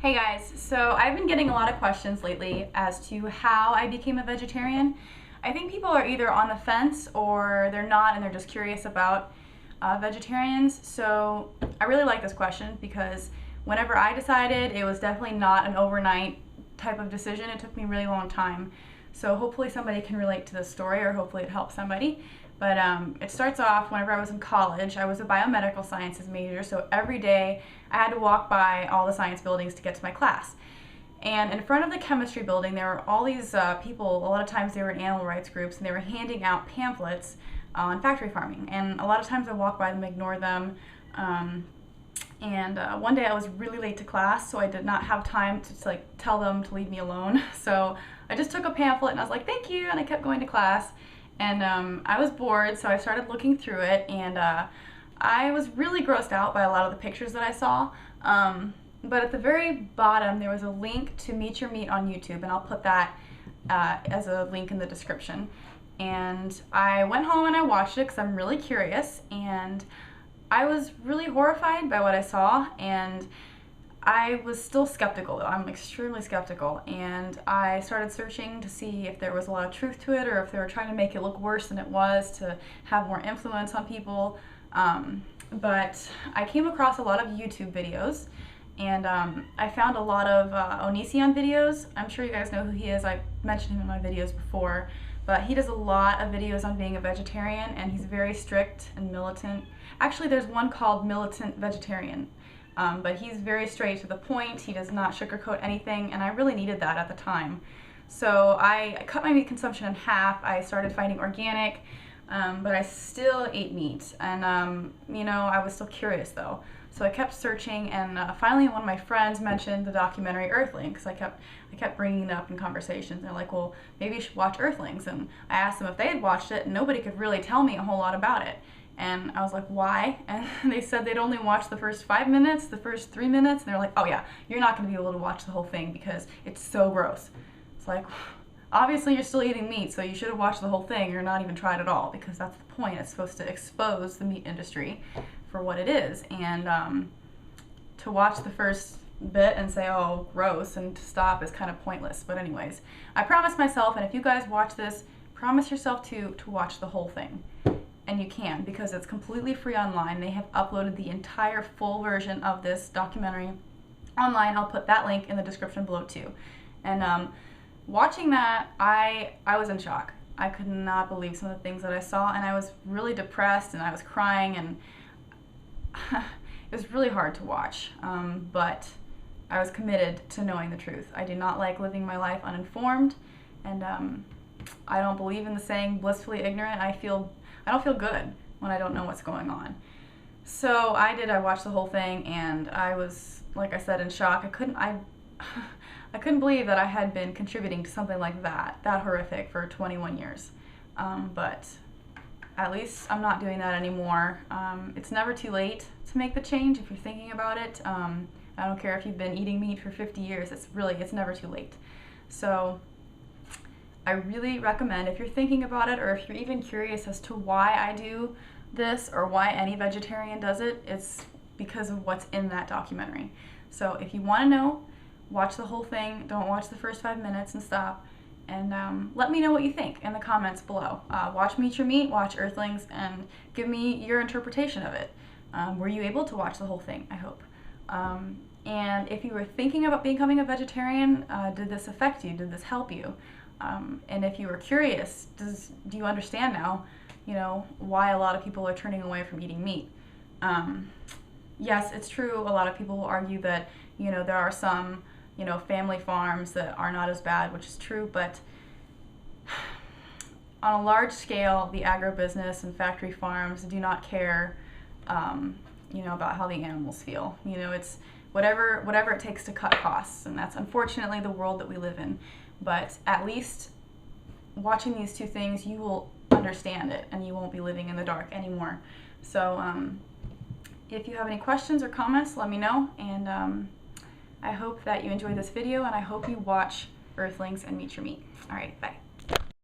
Hey guys, so I've been getting a lot of questions lately as to how I became a vegetarian. I think people are either on the fence or they're not and they're just curious about vegetarians. So I really like this question because whenever I decided, it was definitely not an overnight type of decision. It took me a really long time. So hopefully somebody can relate to this story, or hopefully it helps somebody. But it starts off whenever I was in college. I was a biomedical sciences major, so every day I had to walk by all the science buildings to get to my class. And in front of the chemistry building, there were all these people. A lot of times they were in animal rights groups, and they were handing out pamphlets on factory farming. And a lot of times I walked by them, ignore them. One day I was really late to class, so I did not have time to tell them to leave me alone. So I just took a pamphlet and I was like, thank you, and I kept going to class. And I was bored, so I started looking through it, and I was really grossed out by a lot of the pictures that I saw. But at the very bottom, there was a link to Meet Your Meat on YouTube, and I'll put that as a link in the description. And I went home and I watched it because I'm really curious, and I was really horrified by what I saw, and I was still skeptical though. I'm extremely skeptical, and I started searching to see if there was a lot of truth to it, or if they were trying to make it look worse than it was to have more influence on people. But I came across a lot of YouTube videos, and I found a lot of Onision videos. I'm sure you guys know who he is. I've mentioned him in my videos before, but he does a lot of videos on being a vegetarian, and he's very strict and militant. Actually, there's one called Militant Vegetarian. But he's very straight to the point. He does not sugarcoat anything, and I really needed that at the time. So I cut my meat consumption in half. I started finding organic, but I still ate meat, and I was still curious though. So I kept searching, and finally one of my friends mentioned the documentary Earthlings. I kept bringing it up in conversations. They're like, well, maybe you should watch Earthlings. And I asked them if they had watched it, and nobody could really tell me a whole lot about it. And I was like, why? And they said they'd only watch the first 5 minutes, the first 3 minutes, and they're like, oh yeah, you're not going to be able to watch the whole thing because it's so gross. It's like, obviously you're still eating meat, so you should have watched the whole thing or not even tried at all, because that's the point. It's supposed to expose the meat industry for what it is. And to watch the first bit and say, oh, gross, and to stop is kind of pointless. But anyways, I promised myself, and if you guys watch this, promise yourself to watch the whole thing. And you can, because it's completely free online. They have uploaded the entire full version of this documentary online. I'll put that link in the description below too. And watching that, I was in shock. I could not believe some of the things that I saw, and I was really depressed, and I was crying, and it was really hard to watch. But I was committed to knowing the truth. I do not like living my life uninformed, and I don't believe in the saying blissfully ignorant. I don't feel good when I don't know what's going on. So I watched the whole thing, and I was, like I said, in shock. I couldn't believe that I had been contributing to something like that horrific for 21 years. But at least I'm not doing that anymore. It's never too late to make the change if you're thinking about it. I don't care if you've been eating meat for 50 years, it's never too late. So I really recommend, if you're thinking about it, or if you're even curious as to why I do this or why any vegetarian does it, it's because of what's in that documentary. So if you want to know, watch the whole thing. Don't watch the first 5 minutes and stop. And let me know what you think in the comments below. Watch Meet Your Meat, watch Earthlings, and give me your interpretation of it. Were you able to watch the whole thing? I hope. And if you were thinking about becoming a vegetarian, did this affect you? Did this help you? And if you were curious, do you understand now, why a lot of people are turning away from eating meat? Yes, it's true. A lot of people will argue that, there are some, family farms that are not as bad, which is true. But on a large scale, the agribusiness and factory farms do not care, about how the animals feel. It's whatever it takes to cut costs. And that's unfortunately the world that we live in. But at least watching these two things, you will understand it, and you won't be living in the dark anymore. So if you have any questions or comments, let me know. And I hope that you enjoyed this video, and I hope you watch Earthlings and Meet Your Meat. All right, bye.